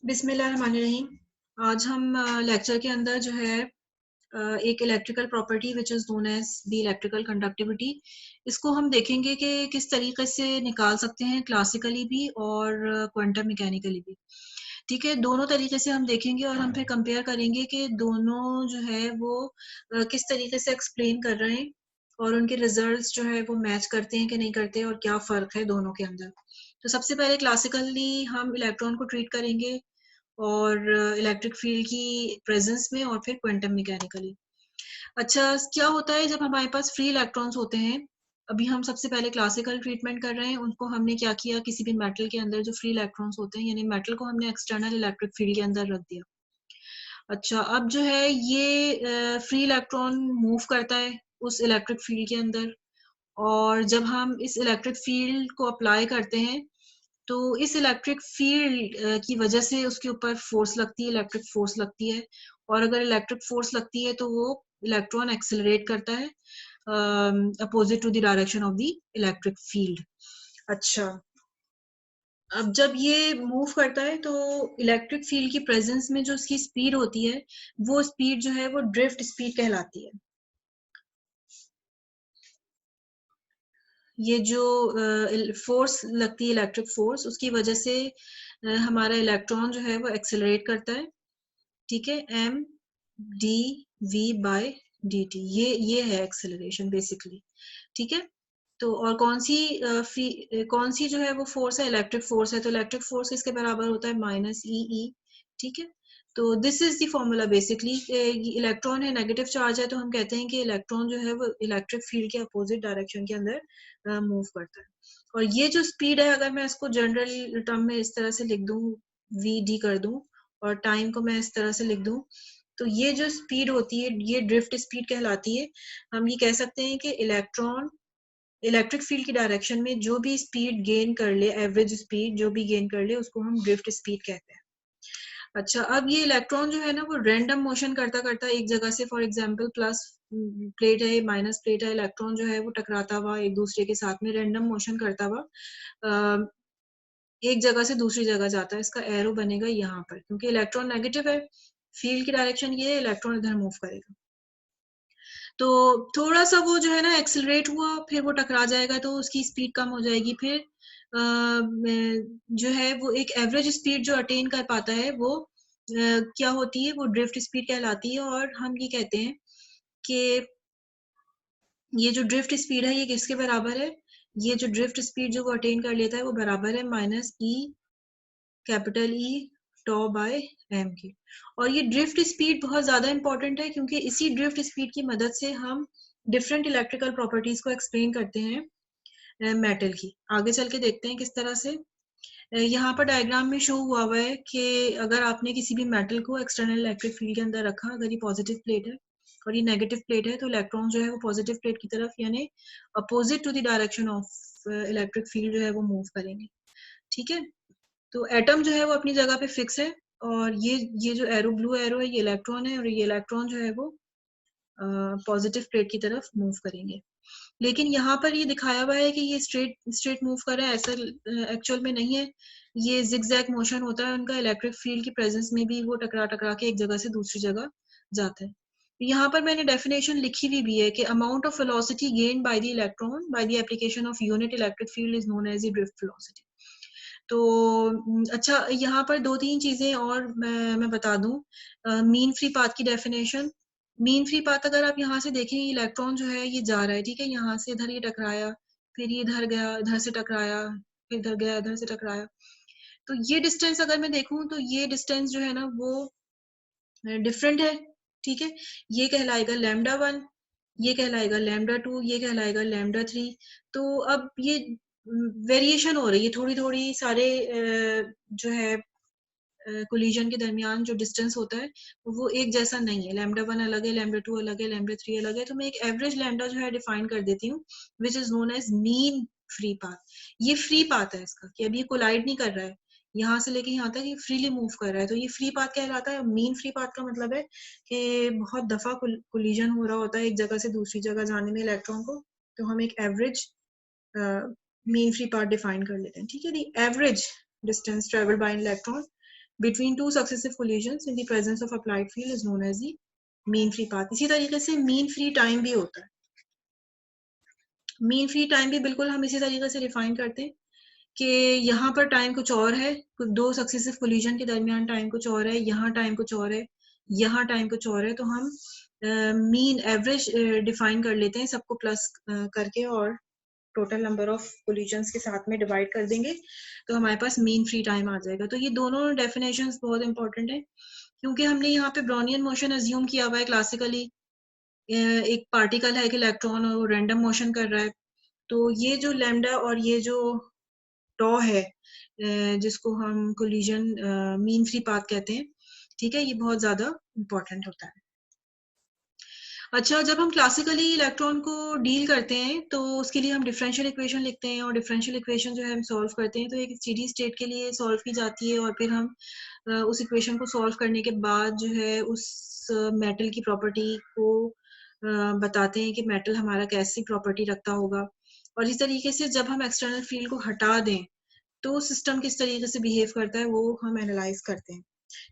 बिस्मिल्लाहिर्रहमानिर्रहीम। आज हम लेक्चर के अंदर जो है एक electrical property which is known as the electrical conductivity, इसको हम देखेंगे कि किस तरीके से निकाल सकते हैं क्लासिकली भी और क्वांटम मैकेनिकली भी। ठीक है, दोनों तरीके से हम देखेंगे और हम फिर कंपेयर करेंगे कि दोनों जो है वो किस तरीके से एक्सप्लेन कर रहे हैं और उनके रिजल्ट्स जो है वो मैच करते हैं कि नहीं करते और क्या फ़र्क है दोनों के अंदर। तो सबसे पहले क्लासिकली हम इलेक्ट्रॉन को ट्रीट करेंगे और इलेक्ट्रिक फील्ड की प्रेजेंस में और फिर क्वांटम मैकेनिकली। अच्छा, क्या होता है जब हमारे पास फ्री इलेक्ट्रॉन्स होते हैं? अभी हम सबसे पहले क्लासिकल ट्रीटमेंट कर रहे हैं, उनको हमने क्या किया, किसी भी मेटल के अंदर जो फ्री इलेक्ट्रॉन्स होते हैं यानी मेटल को हमने एक्सटर्नल इलेक्ट्रिक फील्ड के अंदर रख दिया। अच्छा, अब जो है ये फ्री इलेक्ट्रॉन मूव करता है उस इलेक्ट्रिक फील्ड के अंदर और जब हम इस इलेक्ट्रिक फील्ड को अप्लाई करते हैं तो इस इलेक्ट्रिक फील्ड की वजह से उसके ऊपर फोर्स लगती है, इलेक्ट्रिक फोर्स लगती है और अगर इलेक्ट्रिक फोर्स लगती है तो वो इलेक्ट्रॉन एक्सेलरेट करता है opposite to the direction of the electric field. अच्छा, अब जब ये मूव करता है तो इलेक्ट्रिक फील्ड की प्रेजेंस में जो उसकी स्पीड होती है वो स्पीड जो है वो ड्रिफ्ट स्पीड कहलाती है। ये जो फोर्स लगती है इलेक्ट्रिक फोर्स उसकी वजह से हमारा इलेक्ट्रॉन जो है वो एक्सेलरेट करता है। ठीक है, M D V by D T, ये है एक्सेलरेशन बेसिकली। ठीक है, तो और कौन सी जो है वो फोर्स है, इलेक्ट्रिक फोर्स है, तो इलेक्ट्रिक फोर्स इसके बराबर होता है माइनस ई ई। ठीक है, तो this is the formula basically. Electron है, नेगेटिव चार्ज है, तो हम कहते हैं कि इलेक्ट्रॉन जो है वो इलेक्ट्रिक फील्ड के अपोजिट डायरेक्शन के अंदर मूव करता है। और ये जो स्पीड है, अगर मैं इसको जनरल टर्म में इस तरह से लिख दूं, वी डी कर दूं और टाइम को मैं इस तरह से लिख दूं, तो ये जो स्पीड होती है ये ड्रिफ्ट स्पीड कहलाती है। हम ये कह सकते हैं कि इलेक्ट्रॉन इलेक्ट्रिक फील्ड की डायरेक्शन में जो भी स्पीड गेन कर ले, एवरेज स्पीड जो भी गेन कर ले, उसको हम ड्रिफ्ट स्पीड कहते हैं। अच्छा, अब ये इलेक्ट्रॉन जो है ना वो रैंडम मोशन करता करता एक जगह से, फॉर एग्जांपल प्लस प्लेट है, माइनस प्लेट है, इलेक्ट्रॉन जो है वो टकराता हुआ एक दूसरे के साथ में रैंडम मोशन करता हुआ एक जगह से दूसरी जगह जाता है। इसका एरो बनेगा यहाँ पर, क्योंकि इलेक्ट्रॉन नेगेटिव है, फील्ड की डायरेक्शन ये है, इलेक्ट्रॉन इधर मूव करेगा। तो थोड़ा सा वो जो है ना एक्सेलरेट हुआ, फिर वो टकरा जाएगा तो उसकी स्पीड कम हो जाएगी। फिर जो है वो एक एवरेज स्पीड जो अटेन कर पाता है वो क्या होती है, वो ड्रिफ्ट स्पीड कहलाती है। और हम ये कहते हैं कि ये जो ड्रिफ्ट स्पीड है ये किसके बराबर है, ये जो ड्रिफ्ट स्पीड जो वो अटेन कर लेता है वो बराबर है माइनस ई कैपिटल ई टॉ बाय एम की। और ये ड्रिफ्ट स्पीड बहुत ज्यादा इंपॉर्टेंट है क्योंकि इसी ड्रिफ्ट स्पीड की मदद से हम डिफरेंट इलेक्ट्रिकल प्रॉपर्टीज को एक्सप्लेन करते हैं मेटल की। आगे चल के देखते हैं किस तरह से। यहाँ पर डायग्राम में शो हुआ है कि अगर आपने किसी भी मेटल को एक्सटर्नल इलेक्ट्रिक फील्ड के अंदर रखा, अगर ये पॉजिटिव प्लेट है और ये नेगेटिव प्लेट है, तो इलेक्ट्रॉन जो है वो पॉजिटिव प्लेट की तरफ यानी opposite to the direction of electric field जो है वो मूव करेंगे। ठीक है, तो एटम जो है वो अपनी जगह पे फिक्स है और ये जो एरो, ब्लू एरो है, ये इलेक्ट्रॉन है और ये इलेक्ट्रॉन जो है वो पॉजिटिव प्लेट की तरफ मूव करेंगे। लेकिन यहाँ पर ये दिखाया हुआ है कि ये स्ट्रेट स्ट्रेट मूव कर रहा है, ऐसा एक्चुअल में नहीं है। ये जिगजैग मोशन होता है उनका, इलेक्ट्रिक फील्ड की प्रेजेंस में भी वो टकरा टकरा के एक जगह से दूसरी जगह जाता है। यहाँ पर मैंने डेफिनेशन लिखी हुई भी है कि amount of velocity gained by the electron by the application of unit electric field is known as the drift velocity. तो अच्छा, यहाँ पर दो तीन चीजें और मैं बता दूं। मीन फ्री पाथ की डेफिनेशन। मीन फ्री पाथ अगर आप यहाँ से देखें, इलेक्ट्रॉन जो है ये जा रहा है, ठीक है, यहाँ से इधर ये टकराया, फिर ये इधर गया, इधर से टकराया, फिर इधर गया, इधर से टकराया। तो ये डिस्टेंस अगर मैं देखूं तो ये डिस्टेंस जो है ना वो डिफरेंट है। ठीक है, ये कहलाएगा लैम्डा 1, ये कहलाएगा लैम्डा 2, ये कहलाएगा लैम्डा 3। तो अब ये वेरिएशन हो रही है थोड़ी थोड़ी, सारे जो है कोलिजन के दरमियान जो डिस्टेंस होता है वो एक जैसा नहीं है। लैम्डा 1 अलग है, लैम्डा 2 अलग है, लैम्डा 3 अलग है। तो मैं एक एवरेज लैम्डा जो है डिफाइन कर देती हूँ, which is known as mean free path. ये फ्री पाथ है इसका, कि अभी ये कोलाइड नहीं कर रहा है, यहाँ से लेके यहाँ तक ये फ्रीली मूव कर रहा है, तो ये फ्री पाथ कहलाता है। मीन फ्री पाथ का मतलब है कि बहुत दफा कोलिजन हो रहा होता है एक जगह से दूसरी जगह जाने में इलेक्ट्रॉन को, तो हम एक average mean free path define कर लेते हैं। ठीक है, the average distance travel by electron between two successive collisions in the presence of applied field is known as the mean free path. इसी तरीके से mean free time भी होता है. mean free time भी बिल्कुल हम इसी तरीके से define करते हैं कि यहाँ पर टाइम कुछ और है, दो सक्सेसिव कोलिजन के दरमियान टाइम कुछ और है, यहाँ टाइम कुछ और है, यहाँ टाइम कुछ और है, तो हम मीन एवरेज डिफाइन कर लेते हैं सबको प्लस करके और टोटल नंबर ऑफ कोलिजन्स के साथ में डिवाइड कर देंगे तो हमारे पास मीन फ्री टाइम आ जाएगा. तो ये दोनों डेफिनेशंस बहुत इंपॉर्टेंट है क्योंकि हमने यहाँ पे ब्राउनियन मोशन अज्यूम किया हुआ है क्लासिकली. एक पार्टिकल है कि इलेक्ट्रॉन और वो रैंडम मोशन कर रहा है, तो ये जो लैम्डा और ये जो टॉ है जिसको हम कोलिजन मीन फ्री पाथ कहते हैं, ठीक है, ये बहुत ज्यादा इंपॉर्टेंट होता है. अच्छा, जब हम क्लासिकली इलेक्ट्रॉन को डील करते हैं तो उसके लिए हम डिफरेंशियल इक्वेशन लिखते हैं और डिफरेंशियल इक्वेशन जो है हम सॉल्व करते हैं तो एक स्टेडी स्टेट के लिए सॉल्व की जाती है और फिर हम उस इक्वेशन को सॉल्व करने के बाद जो है उस मेटल की प्रॉपर्टी को बताते हैं कि मेटल हमारा कैसी प्रॉपर्टी रखता होगा. और इस तरीके से जब हम एक्सटर्नल फील्ड को हटा दें तो सिस्टम किस तरीके से बिहेव करता है वो हम एनालाइज करते हैं.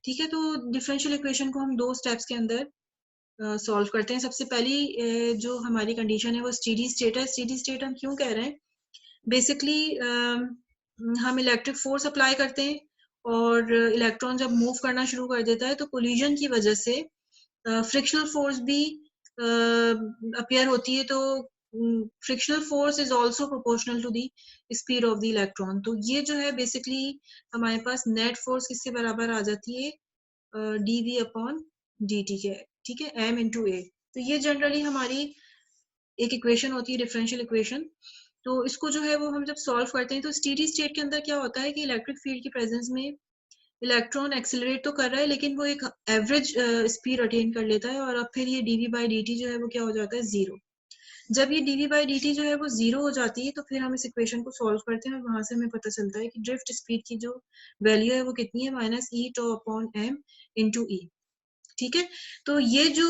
ठीक है, तो डिफरेंशियल इक्वेशन को हम दो स्टेप्स के अंदर सॉल्व करते हैं. सबसे पहली जो हमारी कंडीशन है वो स्टेडी स्टेट है. स्टेडी स्टेट हम क्यों कह रहे हैं? बेसिकली हम इलेक्ट्रिक फोर्स अप्लाई करते हैं और इलेक्ट्रॉन जब मूव करना शुरू कर देता है तो कोलिजन की वजह से फ्रिक्शनल फोर्स भी अपीयर होती है. तो frictional force is also proportional to the speed of the electron. तो ये जो है बेसिकली हमारे पास नेट फोर्स किसके बराबर आ जाती है? dv अपॉन dt के, ठीक है, m into a. तो ये जनरली हमारी एक इक्वेशन होती है, डिफरेंशियल इक्वेशन. तो इसको जो है वो हम जब सॉल्व करते हैं तो स्टेडी स्टेट के अंदर क्या होता है कि इलेक्ट्रिक फील्ड की प्रेजेंस में इलेक्ट्रॉन एक्सेलरेट तो कर रहा है लेकिन वो एक एवरेज स्पीड अटेन कर लेता है और अब फिर ये dv by dt जो है वो क्या हो जाता है? जीरो. जब ये dv by dt जो है वो जीरो हो जाती है तो फिर हम इस इक्वेशन को सॉल्व करते हैं और वहां से हमें पता चलता है कि ड्रिफ्ट स्पीड की जो वैल्यू है वो कितनी है? Minus E tau upon M into E. ठीक है, तो ये जो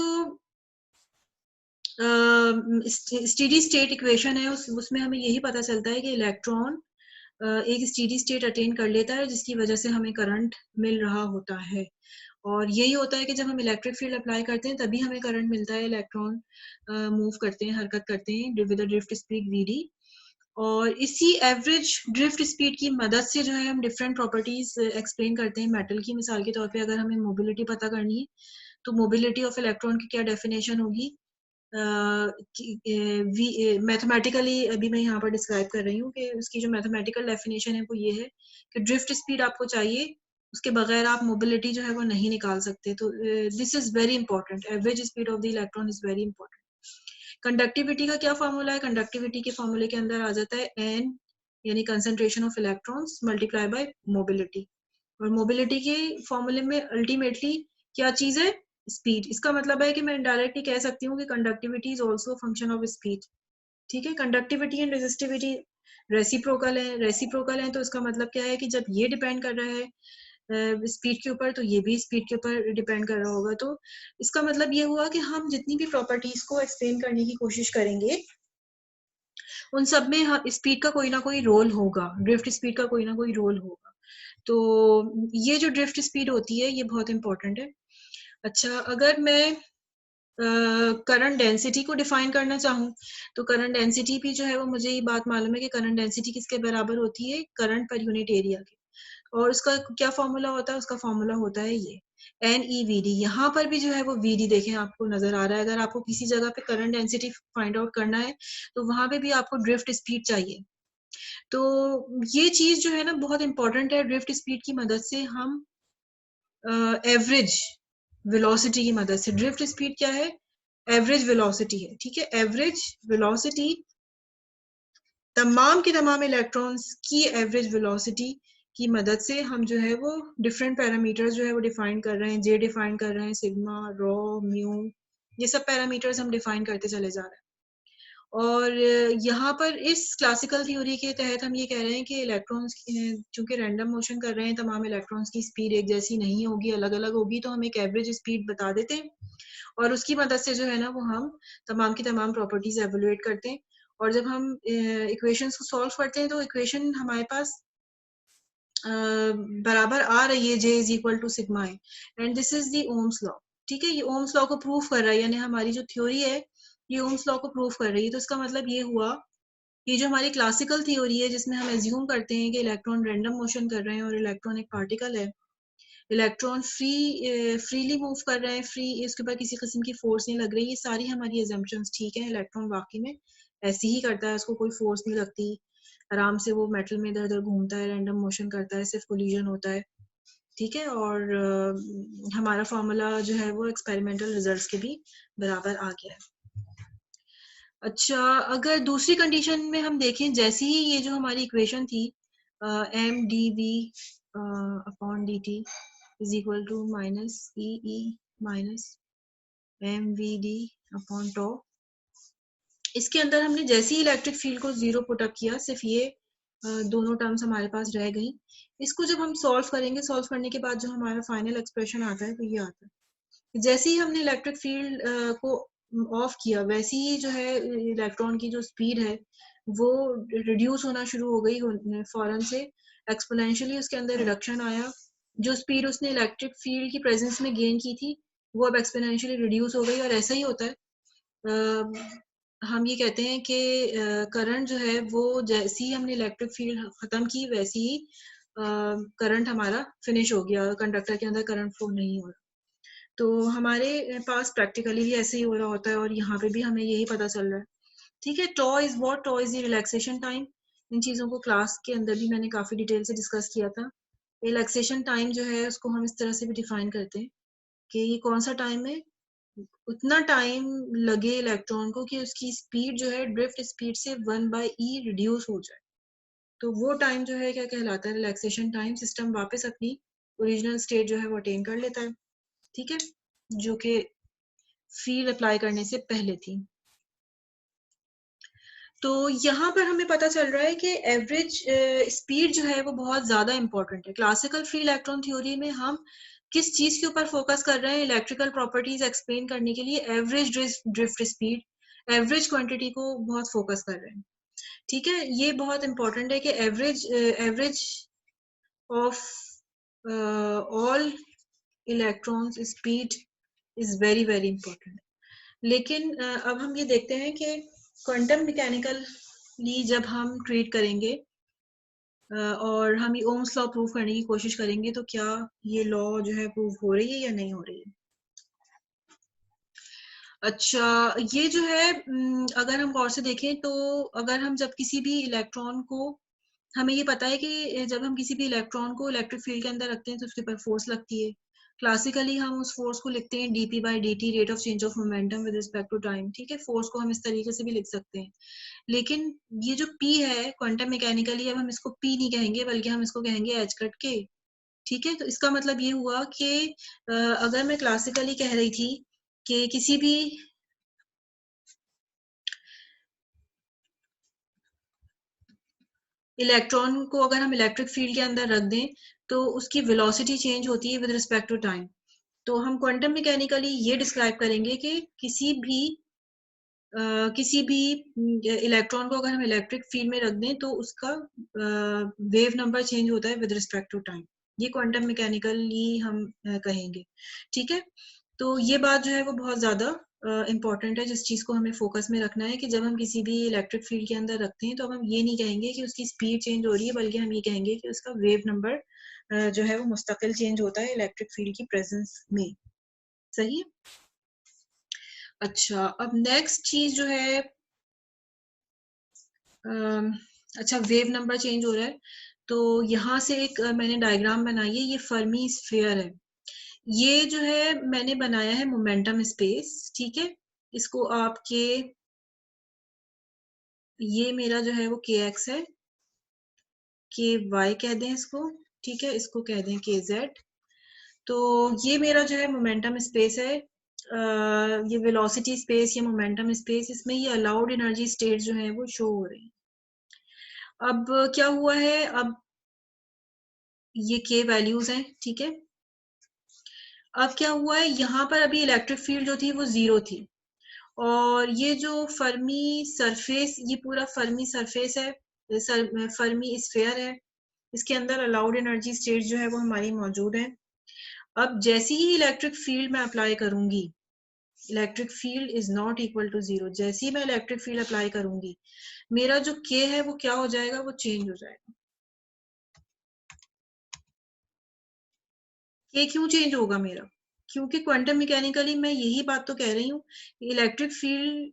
स्टेडी स्टेट इक्वेशन है उसमें हमें यही पता चलता है कि इलेक्ट्रॉन एक स्टेडी स्टेट अटेन कर लेता है जिसकी वजह से हमें करंट मिल रहा होता है. और यही होता है कि जब हम इलेक्ट्रिक फील्ड अप्लाई करते हैं तभी हमें करंट मिलता है. इलेक्ट्रॉन मूव करते हैं, हरकत करते हैं विद ड्रिफ्ट स्पीड vd. और इसी एवरेज ड्रिफ्ट स्पीड की मदद से जो है हम डिफरेंट प्रॉपर्टीज एक्सप्लेन करते हैं मेटल की. मिसाल के तौर पे अगर हमें मोबिलिटी पता करनी है तो मोबिलिटी ऑफ इलेक्ट्रॉन की क्या डेफिनेशन होगी? मैथमेटिकली अभी मैं यहाँ पर डिस्क्राइब कर रही हूँ कि उसकी जो मैथमेटिकल डेफिनेशन है वो ये है कि ड्रिफ्ट स्पीड आपको चाहिए, उसके बगैर आप मोबिलिटी जो है वो नहीं निकाल सकते. तो this is very important. Average speed of the electron is very important. Conductivity का क्या फॉर्मूला है? कंडक्टिविटी के फॉर्मूले के अंदर आ जाता है n यानी concentration of electrons multiply by mobility. और मोबिलिटी के फॉर्मूले में अल्टीमेटली क्या चीज है? स्पीड. इसका मतलब है कि मैं डायरेक्टली कह सकती हूँ कि conductivity is also function of speed. ठीक है, कंडक्टिविटी एंड रेजिस्टिविटी रेसिप्रोकल है. रेसिप्रोकल है तो इसका मतलब क्या है कि जब ये डिपेंड कर रहा है स्पीड के ऊपर तो ये भी स्पीड के ऊपर डिपेंड कर रहा होगा. तो इसका मतलब ये हुआ कि हम जितनी भी प्रॉपर्टीज को एक्सप्लेन करने की कोशिश करेंगे उन सब में स्पीड का कोई ना कोई रोल होगा, ड्रिफ्ट स्पीड का कोई ना कोई रोल होगा. तो ये जो ड्रिफ्ट स्पीड होती है ये बहुत इंपॉर्टेंट है. अच्छा, अगर मैं करंट डेंसिटी को डिफाइन करना चाहूँ तो करंट डेंसिटी भी जो है वो मुझे ये बात मालूम है कि करंट डेंसिटी किसके बराबर होती है? करंट पर यूनिट एरिया के. और उसका क्या फॉर्मूला होता है? उसका फॉर्मूला होता है ये NEVD. यहाँ पर भी जो है वो VD देखें आपको नजर आ रहा है. अगर आपको किसी जगह पे करंट डेंसिटी फाइंड आउट करना है तो वहां पे भी आपको ड्रिफ्ट स्पीड चाहिए. तो ये चीज जो है ना बहुत इंपॉर्टेंट है. ड्रिफ्ट स्पीड की मदद से हम एवरेज वेलोसिटी की मदद से, ड्रिफ्ट स्पीड क्या है? एवरेज वेलोसिटी है. ठीक है, एवरेज वेलोसिटी तमाम के तमाम इलेक्ट्रॉन्स की एवरेज वेलोसिटी की मदद से हम जो है वो डिफरेंट पैरामीटर्स जो है वो डिफाइन कर रहे हैं. जे डिफाइन कर रहे हैं, सिग्मा, रो, म्यू, ये सब पैरामीटर्स हम डिफाइन करते चले जा रहे हैं. और यहाँ पर इस क्लासिकल थ्योरी के तहत हम ये कह रहे हैं कि इलेक्ट्रॉन्स चूंकि रैंडम मोशन कर रहे हैं, तमाम इलेक्ट्रॉन्स की स्पीड एक जैसी नहीं होगी, अलग अलग होगी. तो हम एक एवरेज स्पीड बता देते हैं और उसकी मदद से जो है ना वो हम तमाम की तमाम प्रॉपर्टीज एवेलुएट करते हैं. और जब हम इक्वेशंस को सॉल्व करते हैं तो इक्वेशन हमारे पास बराबर आ रही है J is equal to sigma E, and this is the Ohm's law. ठीक है, ये ओम्स लॉ को प्रूव कर रहा है, यानी हमारी जो थ्योरी है ये ओम्स लॉ को प्रूव कर रही है। तो इसका मतलब ये हुआ, ये जो हमारी क्लासिकल थ्योरी है जिसमें हम एज्यूम करते हैं कि इलेक्ट्रॉन रैंडम मोशन कर रहे हैं और इलेक्ट्रॉन एक पार्टिकल है, इलेक्ट्रॉन फ्रीली मूव कर रहे हैं, फ्री, इसके ऊपर किसी किस्म की फोर्स नहीं लग रही, ये सारी हमारी एजम्पशंस ठीक है। इलेक्ट्रॉन वाकई में ऐसे ही करता है, उसको कोई फोर्स नहीं लगती, आराम से वो मेटल में इधर उधर घूमता है, रैंडम मोशन करता है, सिर्फ कोलिजन होता है। ठीक है, और हमारा फॉर्मूला जो है वो एक्सपेरिमेंटल रिजल्ट्स के भी बराबर आ गया है। अच्छा, अगर दूसरी कंडीशन में हम देखें, जैसे ही ये जो हमारी इक्वेशन थी M D V upon D T is equal to minus E E minus M V D upon tau, इसके अंदर हमने जैसे ही इलेक्ट्रिक फील्ड को जीरो पुट अप किया, सिर्फ ये दोनों टर्म्स हमारे पास रह गई। इसको जब हम सॉल्व करेंगे, सॉल्व करने के बाद जो हमारा फाइनल एक्सप्रेशन आता है वो ये आता है। जैसे ही हमने इलेक्ट्रिक फील्ड को ऑफ किया, वैसे ही जो है इलेक्ट्रॉन की जो स्पीड है वो रिड्यूस होना शुरू हो गई फौरन से, एक्सपोनेंशियली उसके अंदर रिडक्शन आया। जो स्पीड उसने इलेक्ट्रिक फील्ड की प्रेजेंस में गेन की थी वो अब एक्सपोनेंशियली रिड्यूस हो गई, और ऐसा ही होता है। हम ये कहते हैं कि करंट जो है वो जैसे ही हमने इलेक्ट्रिक फील्ड खत्म की वैसे ही करंट हमारा फिनिश हो गया, कंडक्टर के अंदर करंट फ्लो नहीं हो रहा। तो हमारे पास प्रैक्टिकली भी ऐसे ही हो रहा होता है, और यहाँ पे भी हमें यही पता चल रहा है। ठीक है, tau is what, tau is the relaxation time. इन चीजों को क्लास के अंदर भी मैंने काफी डिटेल से डिस्कस किया था। रिलैक्सेशन टाइम जो है उसको हम इस तरह से भी डिफाइन करते हैं कि ये कौन सा टाइम है, उतना टाइम लगे इलेक्ट्रॉन को कि उसकी स्पीड जो है ड्रिफ्ट स्पीड से 1/e रिड्यूस हो जाए, तो वो टाइम जो है क्या कहलाता है, रिलैक्सेशन टाइम। सिस्टम वापस अपनी ओरिजिनल स्टेट जो है वो अटेन कर लेता है। ठीक है, जो कि फील्ड अप्लाई करने से पहले थी। तो यहाँ पर हमें पता चल रहा है कि एवरेज स्पीड जो है वो बहुत ज्यादा इंपॉर्टेंट है। क्लासिकल फ्री इलेक्ट्रॉन थ्योरी में हम किस चीज के ऊपर फोकस कर रहे हैं, इलेक्ट्रिकल प्रॉपर्टीज एक्सप्लेन करने के लिए average drift speed, average quantity को बहुत फोकस कर रहे हैं। ठीक है, ये बहुत इंपॉर्टेंट है कि average of all electrons speed is very very important. लेकिन अब हम ये देखते हैं कि क्वांटम मैकेनिकली जब हम ट्रीट करेंगे और हम ये ओम्स लॉ प्रूव करने की कोशिश करेंगे, तो क्या ये लॉ जो है प्रूव हो रही है या नहीं हो रही है। अच्छा, ये जो है अगर हम गौर से देखें तो अगर हम जब किसी भी इलेक्ट्रॉन को, हमें ये पता है कि जब हम किसी भी इलेक्ट्रॉन को इलेक्ट्रिक फील्ड के अंदर रखते हैं तो उसके ऊपर फोर्स लगती है। क्लासिकली हम उस फोर्स को लिखते हैं dp/dt, rate of change of momentum with respect to time. ठीक है, फोर्स को हम इस तरीके से भी लिख सकते हैं। लेकिन ये जो p है क्वांटम मैकेनिकली, अब हम इसको p नहीं कहेंगे बल्कि हम इसको कहेंगे h कट k। ठीक है, तो इसका मतलब ये हुआ कि अगर मैं क्लासिकली कह रही थी कि किसी भी इलेक्ट्रॉन को अगर हम इलेक्ट्रिक फील्ड के अंदर रख दें तो उसकी वेलोसिटी चेंज होती है विद रिस्पेक्ट टू टाइम। तो हम क्वांटम मैकेनिकली ये डिस्क्राइब करेंगे कि किसी भी इलेक्ट्रॉन को अगर हम इलेक्ट्रिक फील्ड में रख दें तो उसका वेव नंबर चेंज होता है विद रिस्पेक्ट टू टाइम। ये क्वांटम मैकेनिकली हम कहेंगे। ठीक है, तो ये बात जो है वो बहुत ज्यादा इम्पॉर्टेंट है, जिस चीज को हमें फोकस में रखना है कि जब हम किसी भी इलेक्ट्रिक फील्ड के अंदर रखते हैं तो हम ये नहीं कहेंगे कि उसकी स्पीड चेंज हो रही है, बल्कि हम ये कहेंगे कि उसका वेव नंबर जो है वो मुस्तकिल चेंज होता है इलेक्ट्रिक फील्ड की प्रेजेंस में। सही है। अच्छा, अब नेक्स्ट चीज जो है अच्छा, वेव नंबर चेंज हो रहा है, तो यहाँ से एक मैंने डायग्राम बनाई है, ये फर्मी स्फीयर है। ये जो है मैंने बनाया है मोमेंटम स्पेस। ठीक है, इसको आपके, ये मेरा जो है वो के एक्स है, के वाई कह दें इसको। ठीक है, इसको कह दें के जेड। तो ये मेरा जो है मोमेंटम स्पेस है, ये वेलोसिटी स्पेस या मोमेंटम स्पेस, इसमें ये अलाउड एनर्जी स्टेट जो है वो शो हो रही है। अब क्या हुआ है, अब ये के वैल्यूज हैं। ठीक है, अब क्या हुआ है, यहाँ पर अभी इलेक्ट्रिक फील्ड जो थी वो जीरो थी, और ये जो फर्मी सरफेस, ये पूरा फर्मी सरफेस है, फर्मी स्फेयर है, इसके अंदर अलाउड एनर्जी स्टेट जो है वो हमारी मौजूद है। अब जैसे ही इलेक्ट्रिक फील्ड मैं अप्लाई करूंगी, electric field is not equal to 0, जैसे ही मैं इलेक्ट्रिक फील्ड अप्लाई करूंगी, मेरा जो के है वो क्या हो जाएगा, वो चेंज हो जाएगा। के क्यों चेंज होगा मेरा? क्योंकि क्वांटम मैकेनिकली मैं यही बात तो कह रही हूँ, इलेक्ट्रिक फील्ड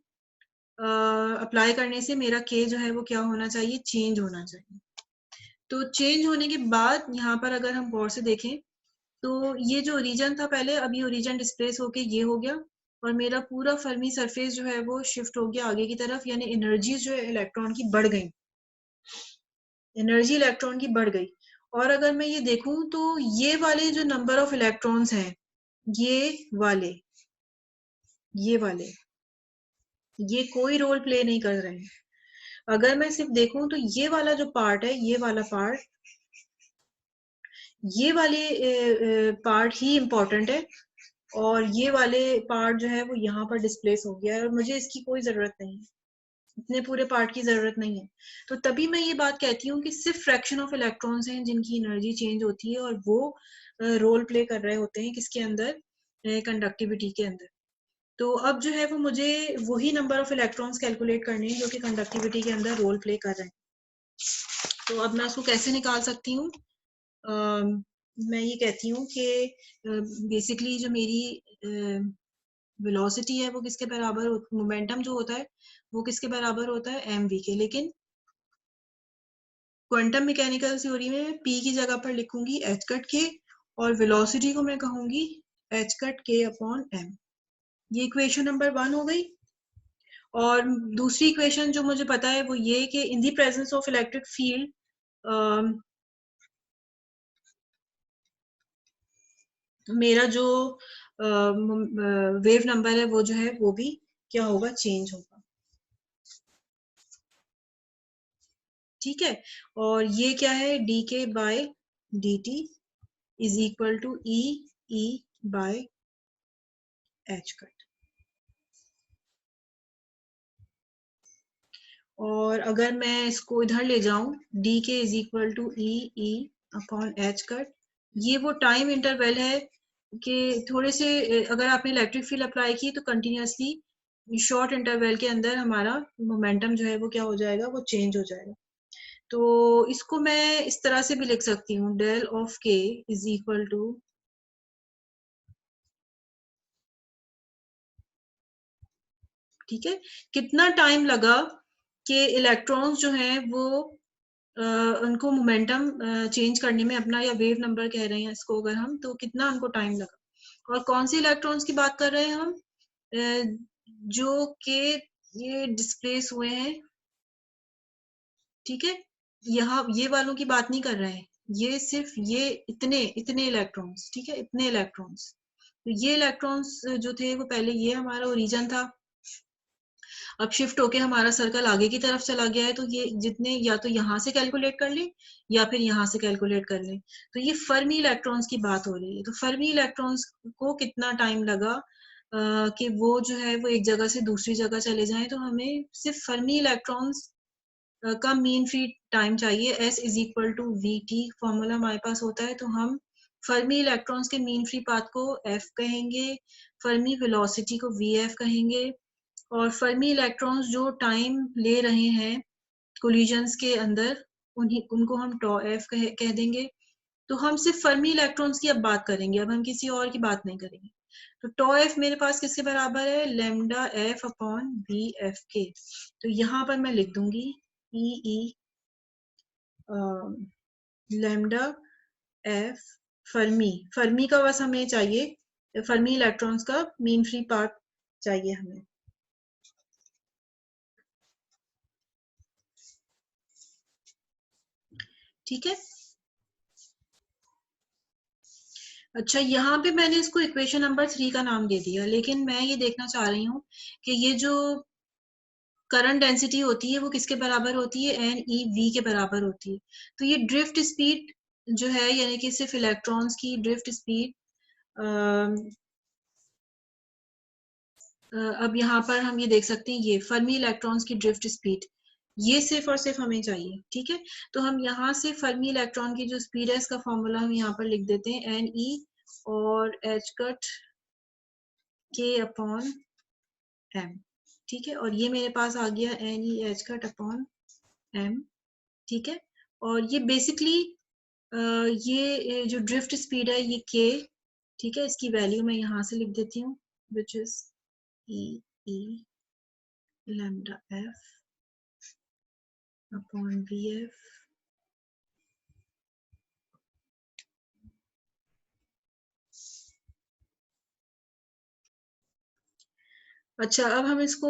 अप्लाई करने से मेरा के जो है वो क्या होना चाहिए, चेंज होना चाहिए। तो चेंज होने के बाद यहाँ पर अगर हम गौर से देखें तो ये जो ओरिजिन था पहले, अब ये ओरिजिन डिस्प्लेस होके ये हो गया और मेरा पूरा फर्मी सरफेस जो है वो शिफ्ट हो गया आगे की तरफ, यानी एनर्जी जो है इलेक्ट्रॉन की बढ़ गई, एनर्जी इलेक्ट्रॉन की बढ़ गई। और अगर मैं ये देखूं तो ये वाले जो नंबर ऑफ इलेक्ट्रॉन्स हैं, ये वाले ये कोई रोल प्ले नहीं कर रहे हैं। अगर मैं सिर्फ देखूं तो ये वाला जो पार्ट है, ये वाला पार्ट, ये वाले पार्ट ही इम्पोर्टेंट है और ये वाले पार्ट जो है वो यहाँ पर डिस्प्लेस हो गया है और मुझे इसकी कोई जरूरत नहीं है, इतने पूरे पार्ट की जरूरत नहीं है। तो तभी मैं ये बात कहती हूँ कि सिर्फ फ्रैक्शन ऑफ इलेक्ट्रॉन्स हैं जिनकी एनर्जी चेंज होती है और वो रोल प्ले कर रहे होते हैं किसके अंदर, कंडक्टिविटी के अंदर। तो अब जो है वो मुझे वही नंबर ऑफ इलेक्ट्रॉन्स कैलकुलेट करने हैं जो कि कंडक्टिविटी के अंदर रोल प्ले कर रहे हैं। तो अब मैं उसको कैसे निकाल सकती हूँ? मैं ये कहती हूँ कि बेसिकली जो मेरी वेलोसिटी है वो किसके बराबर, मोमेंटम जो होता है वो किसके बराबर होता है, mv के। लेकिन क्वांटम मैकेनिकल थ्योरी में p की जगह पर लिखूंगी h कट के और वेलोसिटी को मैं कहूंगी h cut k upon m। ये इक्वेशन नंबर 1 हो गई। और दूसरी इक्वेशन जो मुझे पता है वो ये कि in the presence of electric field मेरा जो वेव नंबर है वो जो है वो भी क्या होगा, चेंज होगा। ठीक है, और ये क्या है, D K by D T is equal to E by H cut. और अगर मैं इसको इधर ले जाऊं, D K is equal to E upon H cut, ये वो टाइम इंटरवल है कि थोड़े से अगर आपने इलेक्ट्रिक फील्ड अप्लाई की तो कंटिन्यूसली शॉर्ट इंटरवल के अंदर हमारा मोमेंटम जो है वो क्या हो जाएगा, वो चेंज हो जाएगा। तो इसको मैं इस तरह से भी लिख सकती हूँ, डेल ऑफ के इज इक्वल टू, ठीक है, कितना टाइम लगा कि इलेक्ट्रॉन्स जो हैं वो उनको मोमेंटम चेंज करने में अपना, या वेव नंबर कह रहे हैं इसको अगर हम, तो कितना उनको टाइम लगा। और कौन से इलेक्ट्रॉन्स की बात कर रहे हैं हम, जो कि ये डिस्प्लेस हुए हैं, ठीक है, यहाँ ये वालों की बात नहीं कर रहे हैं, ये सिर्फ ये इतने इतने इलेक्ट्रॉन्स, ठीक है, इतने इलेक्ट्रॉन्स। तो ये इलेक्ट्रॉन्स जो थे वो पहले ये हमारा ओरिजिन था, अब शिफ्ट होके हमारा सर्कल आगे की तरफ चला गया है, तो ये जितने या तो यहाँ से कैलकुलेट कर लें या फिर यहाँ से कैलकुलेट कर लें। तो ये फर्मी इलेक्ट्रॉन्स की बात हो रही है। तो फर्मी इलेक्ट्रॉन्स को कितना टाइम लगा कि वो जो है वो एक जगह से दूसरी जगह चले जाएं, तो हमें सिर्फ फर्मी इलेक्ट्रॉन्स का मीन फ्री टाइम चाहिए, S is equal to V T formula हमारे पास होता है। तो हम फर्मी इलेक्ट्रॉन्स के मीन फ्री पाथ को F कहेंगे, फर्मी वेलोसिटी को VF कहेंगे, और फर्मी इलेक्ट्रॉन्स जो टाइम ले रहे हैं कोलिजन्स के अंदर उनको हम टॉ एफ कह देंगे। तो हम सिर्फ फर्मी इलेक्ट्रॉन्स की अब बात करेंगे, अब हम किसी और की बात नहीं करेंगे। तो टॉ एफ मेरे पास किसके बराबर है, lambda F upon V F के। तो यहाँ पर मैं लिख दूंगी ई लेमडा एफ फर्मी, फर्मी का बस हमें चाहिए, फर्मी इलेक्ट्रॉन्स का मीन फ्री पाथ चाहिए हमें। ठीक है, अच्छा यहाँ पे मैंने इसको इक्वेशन नंबर 3 का नाम दे दिया, लेकिन मैं ये देखना चाह रही हूँ कि ये जो करंट डेंसिटी होती है वो किसके बराबर होती है, एन ई वी के बराबर होती है। तो ये ड्रिफ्ट स्पीड जो है, यानी कि सिर्फ इलेक्ट्रॉन्स की ड्रिफ्ट स्पीड, अब यहाँ पर हम ये देख सकते हैं, ये फर्मी इलेक्ट्रॉन्स की ड्रिफ्ट स्पीड, ये सिर्फ और सिर्फ हमें चाहिए, ठीक है। तो हम यहाँ से फर्मी इलेक्ट्रॉन की जो स्पीड है इसका फॉर्मूला हम यहाँ पर लिख देते हैं, एन ई और एच कट के अपॉन एम, ठीक है। और ये मेरे पास आ गया N E H cut upon M, ठीक है। और ये बेसिकली ये जो ड्रिफ्ट स्पीड है ये के, ठीक है। इसकी वैल्यू मैं यहाँ से लिख देती हूँ, which is E E lambda F upon V F. अच्छा, अब हम इसको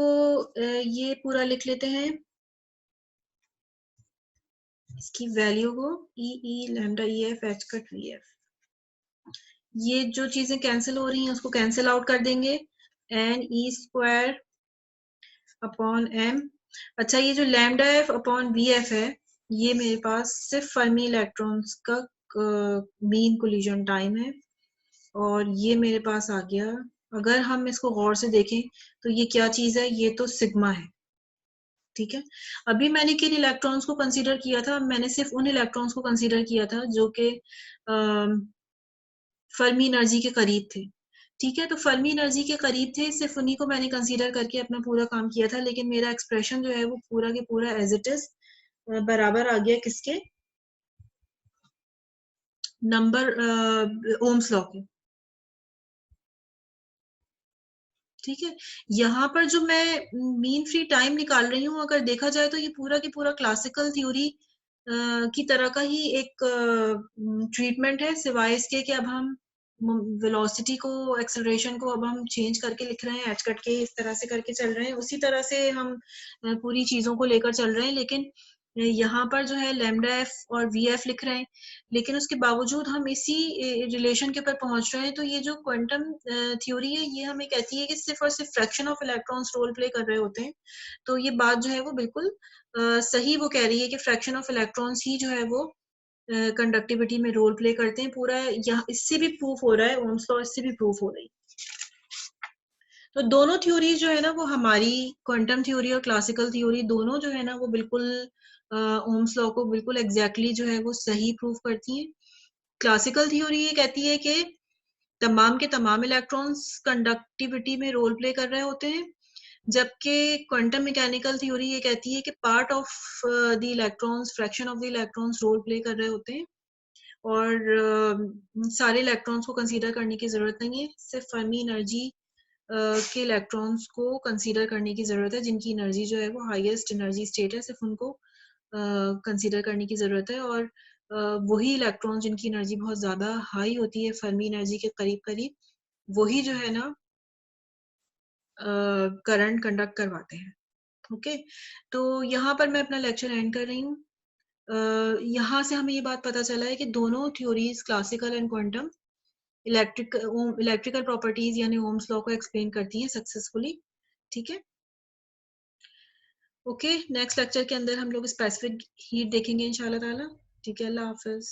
ये पूरा लिख लेते हैं, इसकी वैल्यू को E E lambda E F H cut V F. ये जो चीजें कैंसिल हो रही हैं उसको कैंसिल आउट कर देंगे, N E square upon M. अच्छा, ये जो lambda F upon V F है ये मेरे पास सिर्फ फर्मी इलेक्ट्रॉन्स का मीन कोलिजन टाइम है, और ये मेरे पास आ गया। अगर हम इसको गौर से देखें तो ये क्या चीज है, ये तो सिग्मा है, ठीक है। अभी मैंने किन इलेक्ट्रॉन्स को कंसीडर किया था, मैंने सिर्फ उन इलेक्ट्रॉन्स को कंसीडर किया था जो कि फर्मी एनर्जी के करीब थे, ठीक है। तो फर्मी एनर्जी के करीब थे, सिर्फ उन्हीं को मैंने कंसीडर करके अपना पूरा काम किया था, लेकिन मेरा एक्सप्रेशन जो है वो पूरा के पूरा एज इट इज बराबर आ गया किसके, नंबर ओम्स लॉ के, ठीक है। यहाँ पर जो मैं मीन फ्री टाइम निकाल रही हूँ, अगर देखा जाए तो ये पूरा की पूरा क्लासिकल थ्योरी की तरह का ही एक ट्रीटमेंट है, सिवाय इसके कि अब हम वेलोसिटी को, एक्सेलरेशन को अब हम चेंज करके लिख रहे हैं, एच कट के इस तरह से करके चल रहे हैं, उसी तरह से हम पूरी चीजों को लेकर चल रहे हैं। लेकिन यहाँ पर जो है लैम्डा एफ और वी एफ लिख रहे हैं, लेकिन उसके बावजूद हम इसी रिलेशन के ऊपर पहुंच रहे हैं। तो ये जो क्वांटम थ्योरी है ये हमें कहती है कि सिर्फ और सिर्फ fraction of electrons role play कर रहे होते हैं। तो ये बात जो है वो बिल्कुल सही वो कह रही है कि फ्रैक्शन ऑफ इलेक्ट्रॉन्स ही जो है वो कंडक्टिविटी में रोल प्ले करते हैं। पूरा यहाँ इससे भी प्रूफ हो रहा है, ओम्स लॉ इससे भी प्रूफ हो रही है। तो दोनों थ्योरी जो है ना वो हमारी क्वांटम थ्योरी और क्लासिकल थ्योरी दोनों जो है ना वो बिल्कुल ओम्स लॉ को बिल्कुल एग्जैक्टली जो है वो सही प्रूफ करती है। क्लासिकल थ्योरी ये कहती है कि तमाम के तमाम इलेक्ट्रॉन्स कंडक्टिविटी में रोल प्ले कर रहे होते हैं, जबकि क्वांटम मैकेनिकल थ्योरी ये कहती है कि part of the electrons, fraction of the electrons role play कर रहे होते हैं, और सारे इलेक्ट्रॉन्स को कंसीडर करने की जरूरत नहीं है, सिर्फ फर्मी एनर्जी के इलेक्ट्रॉन्स को कंसीडर करने की जरूरत है, जिनकी एनर्जी जो है वो हाईएस्ट एनर्जी स्टेट है, सिर्फ उनको कंसीडर करने की जरूरत है। और वही इलेक्ट्रॉन जिनकी एनर्जी बहुत ज्यादा हाई होती है, फर्मी एनर्जी के करीब करीब, वही जो है ना करंट कंडक्ट करवाते हैं। ओके, तो यहाँ पर मैं अपना लेक्चर एंड कर रही हूँ। यहाँ से हमें ये बात पता चला है कि दोनों theories, classical and quantum, electrical properties यानी ओम्स लॉ को एक्सप्लेन करती हैं सक्सेसफुली, ठीक है। ओके, नेक्स्ट लेक्चर के अंदर हम लोग स्पेसिफिक हीट देखेंगे इंशाल्लाह ताला, ठीक है। अल्लाह हाफिज।